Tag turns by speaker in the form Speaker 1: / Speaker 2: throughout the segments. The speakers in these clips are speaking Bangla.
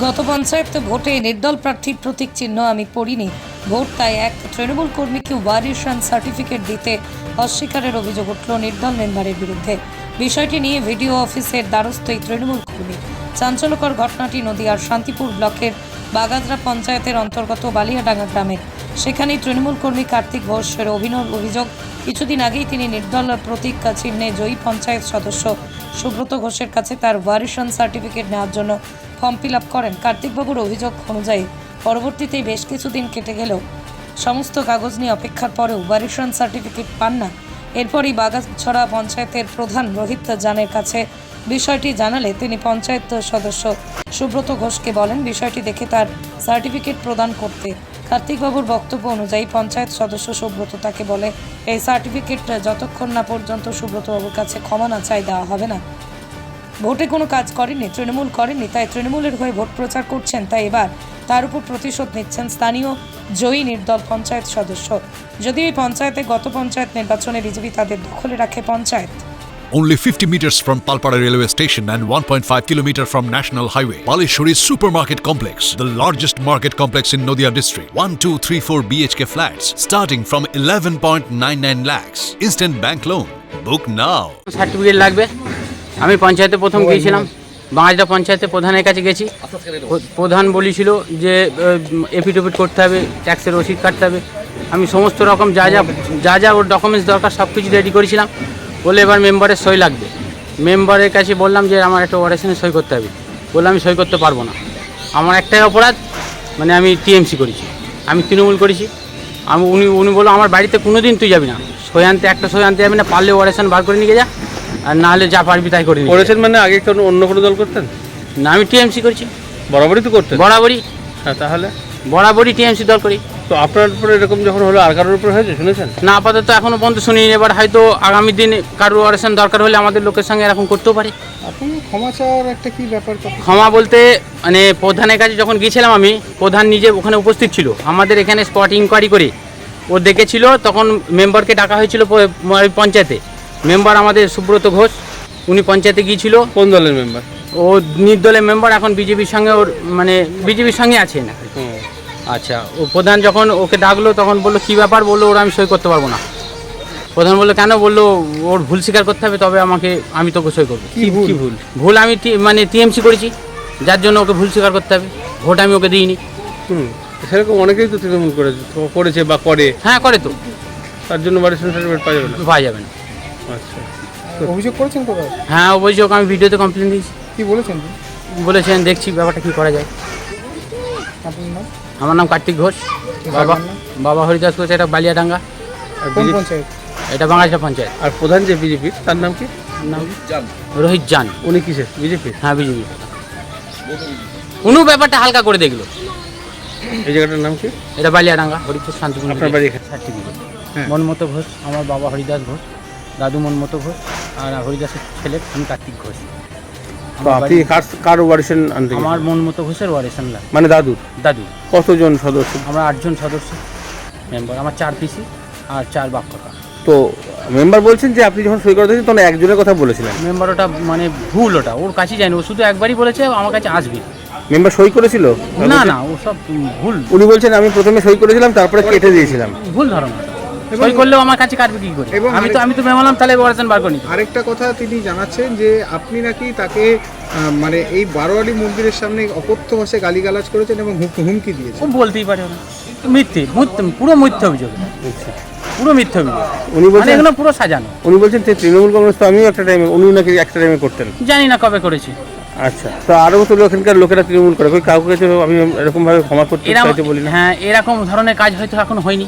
Speaker 1: গত পঞ্চায়েত ভোটে নির্দল প্রার্থীর প্রতীক চিহ্ন আমি পড়িনি, ভোট তাই এক তৃণমূল কর্মীকে ওয়ারিশন সার্টিফিকেট দিতে অস্বীকারের অভিযোগ উঠল নির্দল মেম্বারের বিরুদ্ধে। বিষয়টি নিয়ে ভিডিও অফিসের দ্বারস্থ এই তৃণমূল কর্মী। চাঞ্চল্যকর ঘটনাটি নদিয়ার শান্তিপুর ব্লকের বাগাজরা পঞ্চায়েতের অন্তর্গত বালিয়াডাঙ্গা গ্রামে। সেখানেই তৃণমূল কর্মী কার্তিক ঘোষের অভিযোগ, কিছুদিন আগেই তিনি নির্দল প্রতীক চিহ্নে জয়ী পঞ্চায়েত সদস্য সুব্রত ঘোষের কাছে তার ওয়ারিশন সার্টিফিকেট নেওয়ার জন্য ফর্ম ফিল আপ করেন। কার্তিকবাবুর অভিযোগ অনুযায়ী পরবর্তীতে বেশ কিছুদিন কেটে গেলেও সমস্ত কাগজ নিয়ে অপেক্ষার পরেও ওয়ারিশন সার্টিফিকেট পান না। এরপরই বাগাছড়া পঞ্চায়েতের প্রধান রোহিত জানের কাছে বিষয়টি জানালে তিনি পঞ্চায়েত সদস্য সুব্রত ঘোষকে বলেন বিষয়টি দেখে তার সার্টিফিকেট প্রদান করতে। কার্তিকবাবুর বক্তব্য অনুযায়ী পঞ্চায়েত সদস্য সুব্রত তাকে বলে, এই সার্টিফিকেট যতক্ষণ না পর্যন্ত সুব্রতবাবুর কাছে ক্ষমা না চাই দেওয়া হবে না। ভোটে কোনো কাজ করেনি, তৃণমূল করেনি, তাই তৃণমূলের হয়ে ভোট প্রচার করছেন, তাই এবার তার উপর প্রতিশোধ নিচ্ছেন স্থানীয় জয়ী নির্দল পঞ্চায়েত সদস্য। যদিও এই পঞ্চায়েতে গত পঞ্চায়েত নির্বাচনে বিজেপি তাদের দখলে রাখে panchayat.
Speaker 2: Only 50 meters from Palpara railway station and 1.5 kilometer from National Highway, Palishuri Supermarket Complex, the largest market complex in Nadia district. 1, 2, 3, 4 BHK flats starting from 11.99 lakhs. Instant bank loan. Book now.
Speaker 3: Certificate লাগবে। আমি পঞ্চায়েতে প্রথম গিয়েছিলাম, বাগাজরা পঞ্চায়েতে প্রধানের কাছে গেছি। প্রধান বলেছিল যে এফিডেভিট করতে হবে, ট্যাক্সের রসিদ কাটতে হবে। আমি সমস্ত রকম যা যা ওর ডকুমেন্টস দরকার সব কিছু রেডি করেছিলাম। বলে এবার মেম্বারের সই লাগবে। মেম্বারের কাছে বললাম যে আমার একটা ওয়ারেশনে সই করতে হবে। বললাম আমি সই করতে পারবো না, আমার একটাই অপরাধ, মানে আমি টিএমসি করেছি, আমি তৃণমূল করেছি। উনি বললো আমার বাড়িতে কোনো দিন তুই যাবি না, একটা সই আনতে যাবি না, পারলে ওয়ারেশন বার করে নিয়ে যা, আর নাহলে যা পারবি তাই করে নিয়ে।
Speaker 4: করেছেন মানে আগে অন্য কোনো দল করতেন
Speaker 3: না? আমি টিএমসি করেছি।
Speaker 4: বরাবরই তো করতেন?
Speaker 3: বরাবরই।
Speaker 4: হ্যাঁ, তাহলে
Speaker 3: বরাবরই টিএমসি দল করি।
Speaker 4: তো আপনার উপরে এরকম যখন হলো আর কারোর উপরে হয়েছে শুনেছেন?
Speaker 3: না, আপাতত এখনো পর্যন্ত শুনিনি। এবার হয়তো আগামী দিন কারোর ওয়ারেশন দরকার হলে আমাদের লোকের সঙ্গে এরকম করতেও পারে।
Speaker 5: আপনি ক্ষমা চাওয়ার একটা কি ব্যাপার?
Speaker 3: ক্ষমা বলতে মানে প্রধানের কাছে যখন গিয়েছিলাম আমি, প্রধান নিজে ওখানে উপস্থিত ছিল, আমাদের এখানে স্পট ইনকোয়ারি করে ও দেখেছিল। তখন মেম্বারকে ডাকা হয়েছিল পঞ্চায়েতে। মেম্বার আমাদের সুব্রত ঘোষ, উনি পঞ্চায়েতে গিয়েছিল।
Speaker 4: কোন দলের মেম্বার?
Speaker 3: ও নির্দলের মেম্বার, এখন বিজেপির সঙ্গে ওর মানে বিজেপির সঙ্গে আছে না। আচ্ছা, ও প্রধান যখন ওকে ডাকলো তখন বললো কী ব্যাপার, বললো ওরা আমি সই করতে পারবো না। প্রধান বললো কেন? বললো ওর ভুল স্বীকার করতে হবে, তবে আমি তোকে সই করবো।
Speaker 4: কি ভুল?
Speaker 3: ভুল আমি মানে টিএমসি করেছি, যার জন্য ওকে ভুল স্বীকার করতে হবে। ভোট আমি ওকে দিইনি।
Speaker 4: সেরকম অনেকেই তো তৃণমূল করেছে বা করে।
Speaker 3: হ্যাঁ, করে তো।
Speaker 4: তার জন্য ওয়ারেশন সার্টিফিকেট পাওয়া যাবে না?
Speaker 3: পাওয়া যাবে না।
Speaker 4: আচ্ছা,
Speaker 5: অভিযোগ করেছেন তো?
Speaker 3: হ্যাঁ, অভিযোগ আমি ভিডিওতে কমপ্লেন দিয়েছি।
Speaker 5: কি বলেছেন?
Speaker 3: বলেছেন দেখছি ব্যাপারটা কী করা যায়।
Speaker 5: আপনার নাম?
Speaker 3: আমার নাম কার্তিক ঘোষ। বাবা হরিদাস ঘোষ। এটা বালিয়াডাঙ্গা।
Speaker 5: কোন পঞ্চায়েত?
Speaker 3: এটা বাগাজরা পঞ্চায়েত।
Speaker 4: আর প্রধান যে বিজেপির, তার নাম কি?
Speaker 3: নাম রোহিত জান।
Speaker 4: উনি কিসের? বিজেপি?
Speaker 3: হ্যাঁ, বিজেপি। উনি ব্যাপারটা হালকা করে দেখলো।
Speaker 4: এই জায়গাটার নাম কি?
Speaker 3: এটা বালিয়াডাঙ্গা, হরিপুর শান্তিপুর।
Speaker 4: আপনার বাড়ি এখানে?
Speaker 3: সার্টিফিকেট মনমতো ঘোষ। আমার বাবা হরিদাস ঘোষ, দাদু মনমতো ঘোষ, আর হরিদাসের ছেলে আমি কার্তিক ঘোষ।
Speaker 4: তো আপনি কার ওয়ারেশন আনতে?
Speaker 3: আমার মনমতো ঘোষের ওয়ারেশন লাগে।
Speaker 4: মানে দাদু? কতজন সদস্য?
Speaker 3: আমরা 8 জন সদস্য মেম্বার। আমার 4 পিসি আর 4 বাক্যটা।
Speaker 4: তো মেম্বার বলছেন যে আপনি যখন সই করতে তখন একজনের কথা বলেছিলেন।
Speaker 3: মেম্বার ওটা মানে ভুল, ওটা ওর কাছেই যায়নি। ও শুধু একবারই বলেছে আমার কাছে আসবে।
Speaker 4: মেম্বার সই করেছিল?
Speaker 3: না, ও সব ভুল।
Speaker 4: উনি বলছেন আমি প্রথমে সই করেছিলাম, তারপরে কেটে দিয়েছিলাম।
Speaker 3: ভুল ধারণা। সই করলেও আমার কাছে কাটবে কি করে? আমি তো মেমালাম, তাহলে ওয়ারেশন বার করিনি।
Speaker 5: আরেকটা কথা তিনি জানাচ্ছেন যে আপনি নাকি তাকে মানে এই বারোয়ারি মন্দিরের সামনে অকথ্য ভাষায় গালিগালাজ করেছেন এবং হুমকি দিয়েছেন।
Speaker 3: ও বলতেই পারে না, মিথ্যে, পুরো মিথ্যে অভিযোগ। পুরো মিথ্যে অভিযোগ।
Speaker 4: উনি বলছেন
Speaker 3: এগুলো পুরো সাজানো।
Speaker 4: উনি বলছেন যে তৃণমূল কংগ্রেস তো আমিও একটা টাইমে, উনিও নাকি একটা টাইমে করতেন।
Speaker 3: জানি না কবে করেছি।
Speaker 4: আচ্ছা, তো আরও তো এখানকার লোকেরা তৃণমূল করে, কাউকে আমি এরকমভাবে ক্ষমা করতে চাইতে বলি না।
Speaker 3: হ্যাঁ, এরকম ধরনের কাজ হয়তো এখন হয়নি।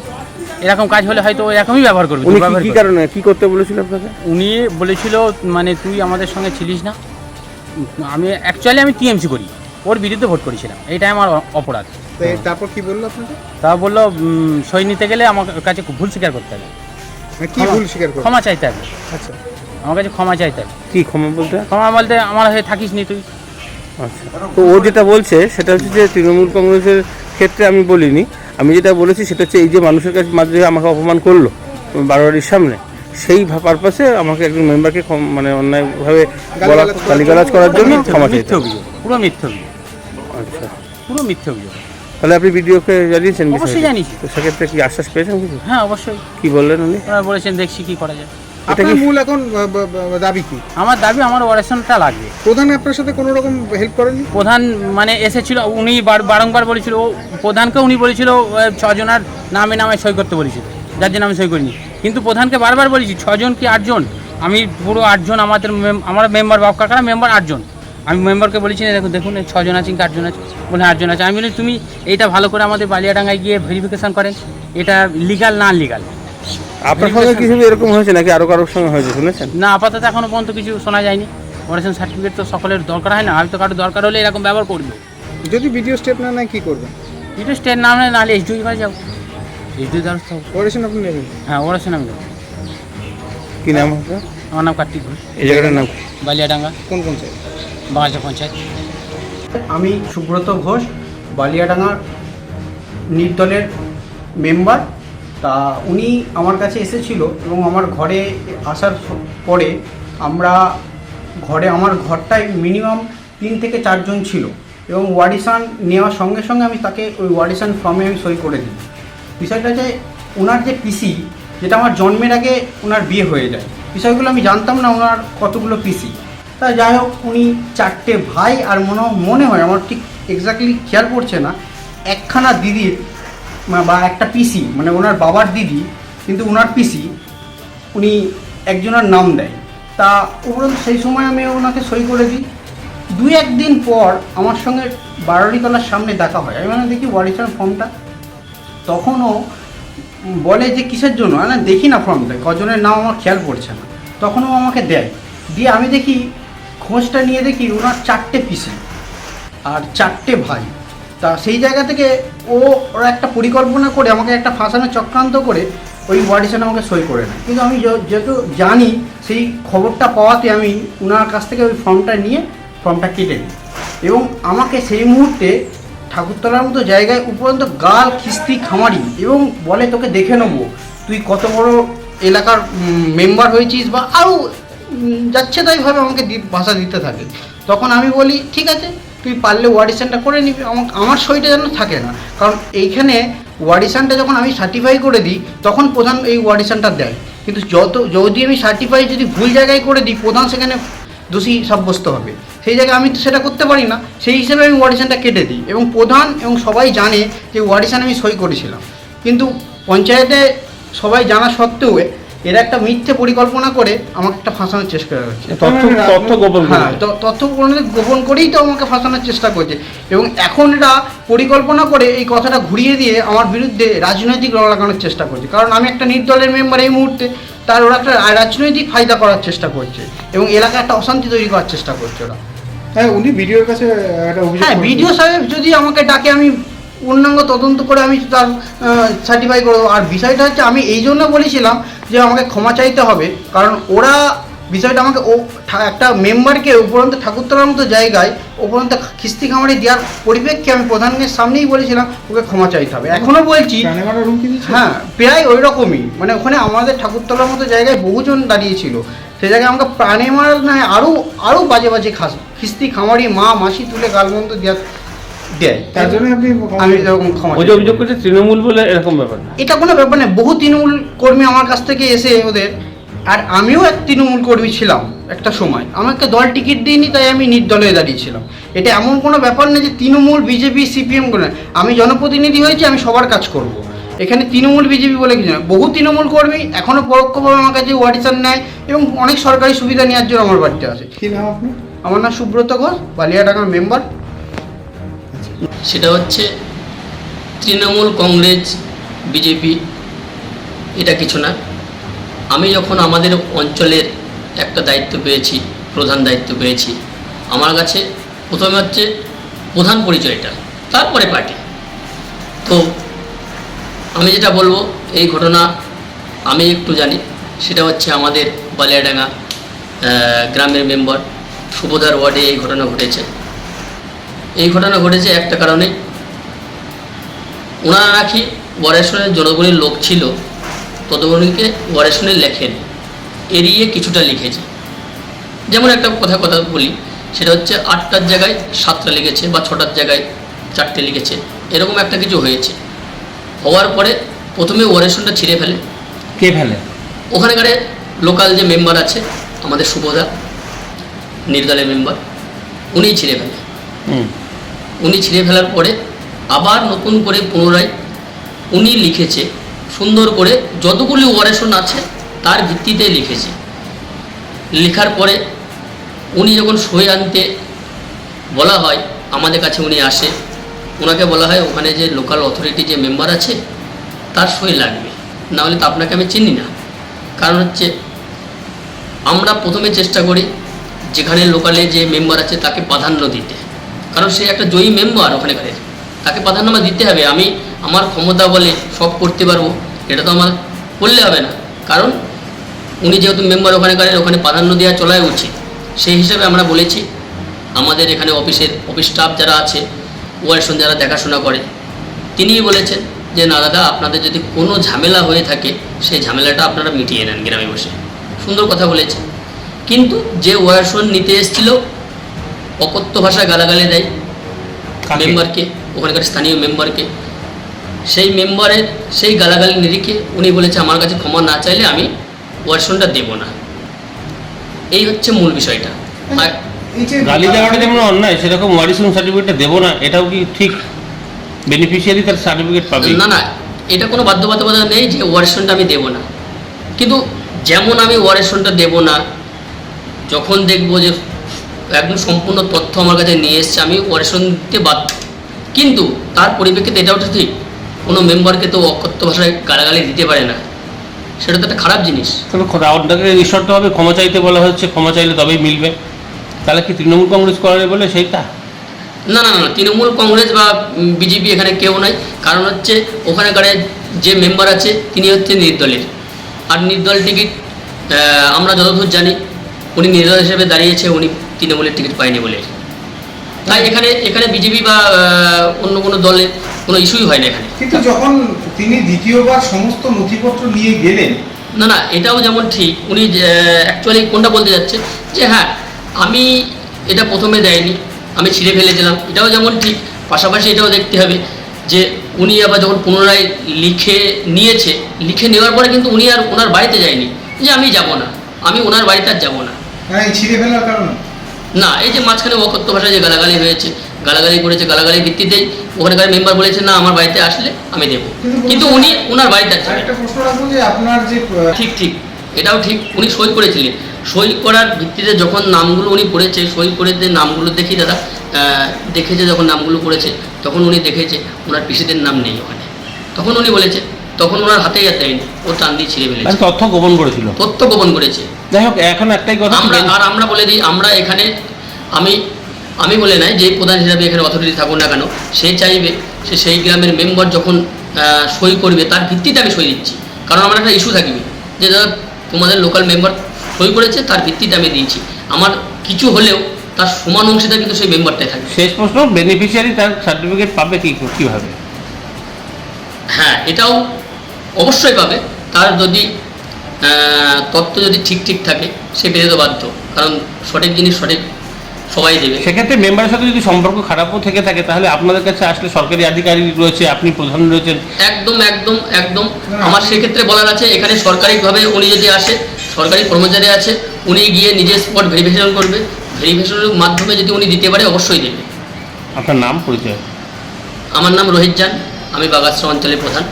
Speaker 3: এরকম কাজ হলে হয়তো এরকমই ব্যবহার করবে।
Speaker 4: উনি কি কারণে কি করতে বলেছিল আপনাকে?
Speaker 3: উনি বলেছিল মানে তুই আমাদের সঙ্গে ছিলিস না। আমি টিএমসি করি, ওর বিরুদ্ধে ভোট করেছিলাম, এইটাই আমার অপরাধ।
Speaker 5: তারপর কি বললো আপনাকে?
Speaker 3: তা বললো সই নিতে গেলে আমার কাছে ভুল স্বীকার করতে হবে।
Speaker 5: কি ভুল স্বীকার করতে?
Speaker 3: ক্ষমা চাইতে হবে।
Speaker 5: আচ্ছা,
Speaker 3: আমার কাছে ক্ষমা চাইতে হবে।
Speaker 4: কি ক্ষমা বলতে?
Speaker 3: ক্ষমা বলতে আমার হয়ে থাকিস নি তুই।
Speaker 4: আচ্ছা, তো ও যেটা বলছে সেটা হচ্ছে যে তৃণমূল কংগ্রেসের ক্ষেত্রে আমি বলিনি। আমি যেটা বলেছি সেটা হচ্ছে এই যে মানুষের কাছে মাধ্যমে আমাকে অপমান করলো বারোয়ারির সামনে, সেই পারপাসে আমাকে একজন মেম্বারকে মানে অন্যায়ভাবে গালিগালাজ করার জন্য ক্ষমা চাইতে।
Speaker 3: পুরো মিথ্যে অভিযোগ।
Speaker 4: আচ্ছা,
Speaker 3: পুরো মিথ্যে অভিযোগ।
Speaker 4: তাহলে আপনি ভিডিওকে জানিয়েছেন বিষয়টা?
Speaker 3: অবশ্যই জানিয়েছি।
Speaker 4: তো সেক্ষেত্রে কি আশ্বাস পেয়েছেন কিছু?
Speaker 3: হ্যাঁ অবশ্যই,
Speaker 4: কি বললেন উনি?
Speaker 3: ওরা বলেছেন দেখছি কি করা যায়।
Speaker 5: আপনার মূল এখন দাবি কি?
Speaker 3: আমার দাবি আমার ওয়ারেশনটা লাগবে।
Speaker 5: প্রধান আপনার সাথে কোনো রকম হেল্প করেননি?
Speaker 3: প্রধান মানে এসেছিল, উনি বারংবার বলেছিল, ও প্রধানকে উনি বলেছিল 6 জনের নামে সই করতে বলেছিল, যার জন্য আমি সই করিনি। কিন্তু প্রধানকে বারবার বলেছি 6 জন কি 8 জন, আমি পুরো 8 জন, আমার মেম্বার বাপ কাকারা মেম্বার 8 জন। আমি মেম্বারকে বলেছি না, দেখুন 6 জন আছে কি 8 জন আছে, বলে 8 জন আছে। আমি বলি তুমি এইটা ভালো করে আমাদের বালিয়াডাঙ্গায় গিয়ে ভেরিফিকেশন করেন, এটা লিগাল না লিগাল।
Speaker 4: আপনার সঙ্গে কিছু এরকম হয়েছে নাকি আরো কারোর সঙ্গে হয়েছে শুনেছেন?
Speaker 3: না, আপাতত এখনো পর্যন্ত কিছু শোনা যায়নি। ওয়ারেশন সার্টিফিকেট তো সকলের দরকার হয় না, হয়তো কারোর দরকার হলে এরকম ব্যবহার করবে।
Speaker 5: যদি ভিডিও স্টেপ না নেয় কি করবেন?
Speaker 3: এটা স্টেট নাম নেই, নাহলে এইচডিও ঘরে যাবো, এইচডিও দ্বারস্থ হবো।
Speaker 5: ওয়ারেশন আপনি নেবেন?
Speaker 3: হ্যাঁ ওয়ারেশন আমি নেবো।
Speaker 4: কি নাম আপনার?
Speaker 3: আমার নাম কার্তিক ঘোষ,
Speaker 4: এই জায়গাটার নাম কি?
Speaker 3: বালিয়াডাঙ্গা,
Speaker 5: কোন সাইড?
Speaker 3: বাগালচা পঞ্চায়েত।
Speaker 6: আমি সুব্রত ঘোষ, বালিয়াডাঙ্গার নির্দলের মেম্বার। তা উনি আমার কাছে এসেছিল এবং আমার ঘরে আসার পরে আমার ঘরটায় মিনিমাম 3 থেকে 4 জন ছিল এবং ওয়াডিশন নেওয়ার সঙ্গে সঙ্গে আমি তাকে ওই ওয়াডিশন ফর্মে আমি সই করে দিই। বিষয়টা যে ওনার যে পিসি, যেটা আমার জন্মের আগে ওনার বিয়ে হয়ে যায়, বিষয়গুলো আমি জানতাম না ওনার কতগুলো পিসি। তা যাই হোক, উনি 4টে ভাই আর মনে হয় আমার ঠিক এক্স্যাক্টলি খেয়াল পড়ছে না, একখানা দিদির বা একটা পিসি, মানে ওনার বাবার দিদি কিন্তু ওনার পিসি, উনি একজনের নাম দেয়। তা উপরন্তু সেই সময় আমি ওনাকে সই করে দিই। 2-1 দিন পর আমার সঙ্গে বারোয়ারিতলার সামনে দেখা হয়। আমি দেখি ওয়ারিশন ফর্মটা, তখনও বলে যে কিসের জন্য, না দেখি না ফর্মটা, কজনের নাম আমার খেয়াল পড়ছে না। তখনও আমাকে দেয়, দিয়ে আমি দেখি খোঁজটা নিয়ে দেখি ওনার 4টে পিসি আর 4টে ভাই। তা সেই জায়গা থেকে ওরা একটা পরিকল্পনা করে আমাকে একটা ফাঁসানোর চক্রান্ত করে ওই ওয়ারিশনে আমাকে সই করে নেয়। কিন্তু আমি যেহেতু জানি, সেই খবরটা পাওয়াতে আমি ওনার কাছ থেকে ওই ফর্মটা নিয়ে ফর্মটা কেটে দিই এবং আমাকে সেই মুহূর্তে ঠাকুরতলার মতো জায়গায় উপরন্ত গাল খিস্তি খামারি এবং বলে তোকে দেখে নেবো, তুই কত বড় এলাকার মেম্বার হয়েছিস, বা আরও যাচ্ছে তাইভাবে আমাকে ভাষা দিতে থাকে। তখন আমি বলি ঠিক আছে, তুই পারলে ওয়াডিশনটা করে নিবি, আমার সইটা যেন থাকে না। কারণ এইখানে ওয়াডিশনটা যখন আমি সার্টিফাই করে দিই তখন প্রধান এই ওয়াডিশনটা দেয়, কিন্তু যদি আমি সার্টিফাই যদি ভুল জায়গায় করে দিই, প্রধান সেখানে দোষী সাব্যস্ত হবে। সেই জায়গায় আমি তো সেটা করতে পারি না, সেই হিসেবে আমি ওয়াডিশনটা কেটে দিই এবং প্রধান এবং সবাই জানে যে ওয়াডিশন আমি সই করেছিলাম। কিন্তু পঞ্চায়েতে সবাই জানা সত্ত্বেও এরা একটা মিথ্যে পরিকল্পনা করে আমাকে একটা ফাঁসানোর চেষ্টা করছে।
Speaker 4: তথ্য গোপন করে।
Speaker 6: হ্যাঁ, তথ্য গোপন করেই তো আমাকে ফাঁসানোর চেষ্টা করছে এবং এখন এরা পরিকল্পনা করে এই কথাটা ঘুরিয়ে দিয়ে আমার বিরুদ্ধে রাজনৈতিক রং লাগানোর চেষ্টা করছে। কারণ আমি একটা নির্দলের মেম্বার এই মুহূর্তে, তার ওরা একটা রাজনৈতিক ফায়দা করার চেষ্টা করছে এবং এলাকায় একটা অশান্তি তৈরি করার চেষ্টা করছে ওরা।
Speaker 5: হ্যাঁ, উনি ভিডিওর কাছে একটা অভিযোগ।
Speaker 6: হ্যাঁ, বিডিও সাহেব যদি আমাকে ডাকে, আমি পূর্ণাঙ্গ তদন্ত করে আমি তার সার্টিফাই করবো। আর বিষয়টা হচ্ছে, আমি এই জন্য বলেছিলাম যে আমাকে ক্ষমা চাইতে হবে, কারণ ওরা বিষয়টা আমাকে একটা মেম্বারকে উপরন্ত ঠাকুরতলার মতো জায়গায় উপরন্ত খিস্তি খামারি দেওয়ার পরিপ্রেক্ষে আমি প্রধানের সামনেই বলেছিলাম ওকে ক্ষমা চাইতে হবে। এখনও বলছি, হ্যাঁ প্রায় ওই রকমই, মানে ওখানে আমাদের ঠাকুরতলার মতো জায়গায় বহুজন দাঁড়িয়েছিল, সেই জায়গায় আমাকে প্রাণে মারার নয় আরও বাজে বাজে খিস্তি খামারি মা মাসি তুলে গালমন্দ দেয়। তার জন্য আমি এরকম ক্ষমা
Speaker 4: অভিযোগ করছে তৃণমূল বলে, এরকম ব্যাপার না,
Speaker 6: এটা কোনো ব্যাপার নেই। বহু তৃণমূল কর্মী আমার কাছ থেকে এসে ওদের, আর আমিও এক তৃণমূল কর্মী ছিলাম একটা সময়, আমাকে দল টিকিট দিইনি তাই আমি নির্দলে দাঁড়িয়েছিলাম। এটা এমন কোনো ব্যাপার নেই যে তৃণমূল বিজেপি সিপিএম করে। আমি জনপ্রতিনিধি হয়েছি, আমি সবার কাজ করব। এখানে তৃণমূল বিজেপি বলে কিছু না। বহু তৃণমূল কর্মী এখনও পরোক্ষভাবে আমার কাছে ওয়াডিশন নেয় এবং অনেক সরকারি সুবিধা নেওয়ার জন্য আমার বাড়িতে আসে।
Speaker 5: কি নাম আপনি?
Speaker 6: আমার নাম সুব্রত ঘোষ, বালিয়াডাঙ্গার মেম্বার।
Speaker 7: সেটা হচ্ছে তৃণমূল, কংগ্রেস, বিজেপি, এটা কিছু না। আমি যখন আমাদের অঞ্চলের একটা দায়িত্ব পেয়েছি, প্রধান দায়িত্ব পেয়েছি, আমার কাছে প্রথমে হচ্ছে প্রধান পরিচয়টা, তারপরে পার্টি। তো আমি যেটা বলবো, এই ঘটনা আমি একটু জানি, সেটা হচ্ছে আমাদের বালিয়াডাঙ্গা গ্রামের মেম্বার সুবোধার ওয়ার্ডে এই ঘটনা ঘটেছে। এই ঘটনা ঘটেছে একটা কারণে, ওনারা নাকি ওয়ারেশনের জনগণের লোক ছিল, ততগুলিকে ওয়ারেশনে লেখেন, এড়িয়ে কিছুটা লিখেছে। যেমন একটা কথা বলি, সেটা হচ্ছে 8টার জায়গায় 7টা লিখেছে বা 6টার জায়গায় 4টে লিখেছে, এরকম একটা কিছু হয়েছে। হওয়ার পরে প্রথমে ওয়ারেশনটা ছিঁড়ে ফেলে।
Speaker 4: কে ফেলে?
Speaker 7: ওখানকার লোকাল যে মেম্বার আছে আমাদের শুভদা, নির্দলের মেম্বার, উনিই ছিঁড়ে ফেলে। উনি ছিঁড়ে ফেলার পরে আবার নতুন করে পুনরায় উনি লিখেছে সুন্দর করে, যতগুলি ওয়ারেশন আছে তার ভিত্তিতে লিখেছে। লেখার পরে উনি যখন সই আনতে বলা হয় আমাদের কাছে, উনি আসে, ওনাকে বলা হয় ওখানে যে লোকাল অথরিটি যে মেম্বার আছে তার সই লাগবে, না হলে তো আপনাকে আমি চিনি না। কারণ হচ্ছে আমরা প্রথমে চেষ্টা করি যেখানে লোকালে যে মেম্বার আছে তাকে প্রাধান্য দিতে, কারণ সে একটা জয়ী মেম্বার ওখানকার, তাকে প্রাধান্য আমার দিতে হবে। আমি আমার ক্ষমতা বলে সব করতে পারবো এটা তো আমার করলে হবে না, কারণ উনি যেহেতু মেম্বার ওখানে প্রাধান্য দেওয়া চলাই উচিত। সেই হিসাবে আমরা বলেছি আমাদের এখানে অফিস স্টাফ যারা আছে, ওয়ারেশন যারা দেখাশোনা করে, তিনিই বলেছেন যে না দাদা, আপনাদের যদি কোনো ঝামেলা হয়ে থাকে সেই ঝামেলাটা আপনারা মিটিয়ে নেন গ্রামে বসে। সুন্দর কথা বলেছে। কিন্তু যে ওয়ারেশন নিতে এসেছিল অকথ্য ভাষায় গালাগালি দেয় মেম্বারকে, ওখানকার স্থানীয় মেম্বারকে। সেই মেম্বারের সেই গালাগালি নিরিখে উনি বলেছে আমার কাছে ক্ষমা না চাইলে আমি ওয়ারেশনটা দেব না। এই হচ্ছে মূল বিষয়টা। আর
Speaker 4: গালি দেওয়াটা যেমন অন্যায়, সেরকম ওয়ারিশন সার্টিফিকেটটা দেবো না, এটাও কি ঠিক? বেনিফিশিয়ারি তার সার্টিফিকেট পাবে
Speaker 7: না না, এটা কোনো বাধ্যবাধকতা নেই যে ওয়ারেশনটা আমি দেব না। কিন্তু যেমন আমি ওয়ারেশনটা দেব না, যখন দেখব যে একদম সম্পূর্ণ তথ্য আমার কাছে নিয়ে এসছে, আমি ওয়ারেশন দিতে বাধ্য। কিন্তু তার পরিপ্রেক্ষিতে এটাও তো ঠিক, কোনো মেম্বারকে তো অকথ্য ভাষায় গালাগালি দিতে পারে না, সেটা তো একটা খারাপ জিনিস।
Speaker 4: তবে আপনাকে ঈশ্বরটা হবে ক্ষমা চাইতে বলা হচ্ছে, ক্ষমা চাইলে তবেই মিলবে। তাহলে কি তৃণমূল কংগ্রেস করে বলে সেইটা?
Speaker 7: না না না, তৃণমূল কংগ্রেস বা বিজেপি এখানে কেউ নাই। কারণ হচ্ছে ওখানকার যে মেম্বার আছে তিনি হচ্ছে নির্দলের, আর নির্দল টিকিট আমরা যতদূর জানি উনি নির্দল হিসেবে দাঁড়িয়েছে, উনি তৃণমূলের টিকিট পায়নি বলে। তাই এখানে বিজেপি বা অন্য কোনো দলের কোনো ইস্যুই হয় না এখানে।
Speaker 5: কিন্তু যখন তিনি দ্বিতীয়বার সমস্ত নথিপত্র নিয়ে গেলেন,
Speaker 7: না না, এটাও যেমন ঠিক, উনি অ্যাকচুয়ালি কোনটা বলতে যাচ্ছে যে হ্যাঁ আমি এটা প্রথমে দেয়নি, আমি ছিঁড়ে ফেলেছিলাম, এটাও যেমন ঠিক। পাশাপাশি এটাও দেখতে হবে যে উনি আবার যখন পুনরায় লিখে নিয়েছে, লিখে নেওয়ার পরে কিন্তু উনি আর ওনার বাড়িতে যায়নি যে আমি যাব না, আমি ওনার বাড়িতে আর যাবো না।
Speaker 5: এই ছিঁড়ে ফেলার কারণে
Speaker 7: না, এই যে মাঝখানে অকথ্য ভাষায় যে গালাগালি হয়েছে, গালাগালি করেছে, গালাগালির ভিত্তিতেই ওখানকার মেম্বার বলেছে না আমার বাড়িতে আসলে আমি দেবো, কিন্তু উনি ওনার বাড়িতে আসছেন।
Speaker 5: একটা প্রশ্ন রাখবো যে আপনার যে
Speaker 7: ঠিক ঠিক, এটাও ঠিক, উনি সই করেছিলেন। সই করার ভিত্তিতে যখন নামগুলো উনি পড়েছে, সই করে যে নামগুলো দেখি দাদা দেখেছে, যখন নামগুলো পড়েছে তখন উনি দেখেছে ওনার পিসিদের নাম নেই ওখানে। তখন উনি বলেছে, তখন ওনার হাতেই আর দেয়নি, ও টান দিয়ে ছিঁড়ে ফেলেছে।
Speaker 4: তথ্য গোপন করেছিল,
Speaker 7: তথ্য গোপন করেছে।
Speaker 4: যাই হোক, এখন একটাই কথা
Speaker 7: আমরা বলে দিই, আমরা এখানে আমি বলে নাই যে প্রধান হিসাবে এখানে অথরিটি থাকুন না কেন, সে চাইবে সে সেই গ্রামের মেম্বার যখন সই করবে তার ভিত্তিতে আমি সই দিচ্ছি। কারণ আমার একটা ইস্যু থাকবে যে দাদা তোমাদের লোকাল মেম্বার সই করেছে, তার ভিত্তিতে আমি দিয়েছি। আমার কিছু হলেও তার সমান অংশীদার কিন্তু সেই মেম্বারটাই থাকবে।
Speaker 4: শেষ প্রশ্ন, বেনিফিশিয়ারি তার সার্টিফিকেট পাবে কীভাবে?
Speaker 7: হ্যাঁ, এটাও অবশ্যই পাবে, তার যদি তথ্য যদি ঠিক থাকে সে পেতে তো বাধ্য, কারণ সঠিক জিনিস সঠিক সবাই দেবে।
Speaker 4: সেক্ষেত্রে মেম্বারের সাথে যদি সম্পর্ক খারাপও থেকে থাকে তাহলে আপনাদের কাছে আসলে সরকারি আধিকারিক রয়েছে, আপনি প্রধান রয়েছেন।
Speaker 7: একদম একদম একদম, আমার সেক্ষেত্রে বলার আছে এখানে সরকারিভাবে উনি যদি আসে, সরকারি কর্মচারী আছে, উনি গিয়ে নিজের স্পট ভেরিফিকেশন করবে, ভেরিফিকেশনের মাধ্যমে যদি উনি দিতে পারে অবশ্যই দেবে।
Speaker 4: আপনার নাম পরিচয়?
Speaker 7: আমার নাম রোহিত জান, আমি বাগাসরা অঞ্চলের প্রধান।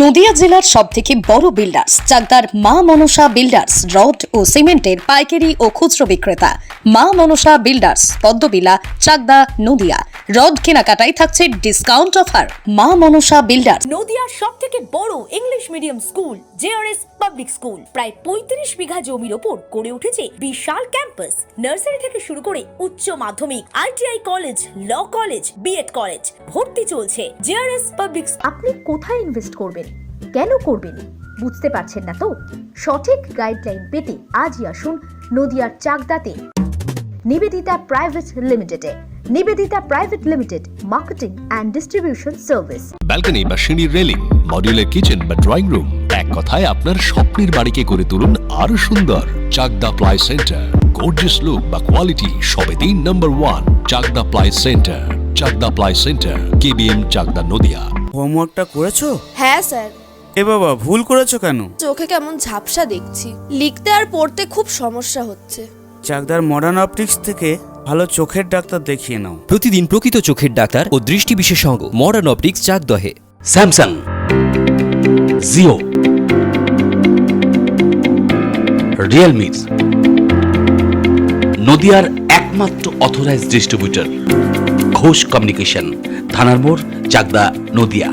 Speaker 1: নদিয়া জেলার সবথেকে বড় বিল্ডার্স চাকদার মা মনসা বিল্ডার্স, রড ও সিমেন্টের পাইকারি ও খুচরো বিক্রেতা। মা মনসা বিল্ডার্স, পদ্মবিলা, চাকদা, নদিয়া। রড কেনাকাটায় থাকছে ডিসকাউন্ট অফার। মা মনসা বিল্ডার্স।
Speaker 8: নদিয়ার সবথেকে বড় English medium school JRS public school, প্রায় 35 বিঘা জমির ওপর গড়ে উঠেছে বিশাল ক্যাম্পাস। নার্সারি থেকে শুরু করে উচ্চ মাধ্যমিক, ITI college, law college, BEd college, ভর্তি চলছে। JRS public.
Speaker 9: আপনি কোথায় ইনভেস্ট করবেন, কেন করবেন বুঝতে পারছেন না তো? সঠিক গাইডলাইন পেতে আজই আসুন নদিয়ার চাকদাতে নিবেদিতা প্রাইভেট লিমিটেডে। Nivedita private limited, marketing and distribution service.
Speaker 2: Balcony বা সিঁড়ির রেলিং, মডিউলার কিচেন বা ড্রয়িং রুম, এক কথায় আপনার স্বপ্নের বাড়িকে করে তুলুন আরো সুন্দর। Chakdah ply centre, gorgeous look বা কোয়ালিটি সবে 3 number 1 Chakdah ply centre. Chakdah ply centre, KBM, Chakdah, Nadia.
Speaker 10: হোমওয়ার্কটা করেছো?
Speaker 11: হ্যাঁ স্যার।
Speaker 10: এ বাবা, ভুল করেছো কেন?
Speaker 11: চোখে কেমন ঝাপসা দেখছি, লিখতে আর পড়তে খুব সমস্যা হচ্ছে।
Speaker 10: চাকদার মডার্ন অপটিক্স থেকে ভালো চোখের ডাক্তার দেখিয়ে নাও।
Speaker 12: প্রতিদিন প্রকৃত চোখের ডাক্তার ও দৃষ্টি বিশেষজ্ঞ মডার্ন অপটিক্স, চাকদহে।
Speaker 13: স্যামসাং, জিও, রিয়েলমি, নদিয়ার একমাত্র অথরাইজড ডিস্ট্রিবিউটর ঘোষ কমিউনিকেশন, থানার মোড়, চাকদা, নদিয়া।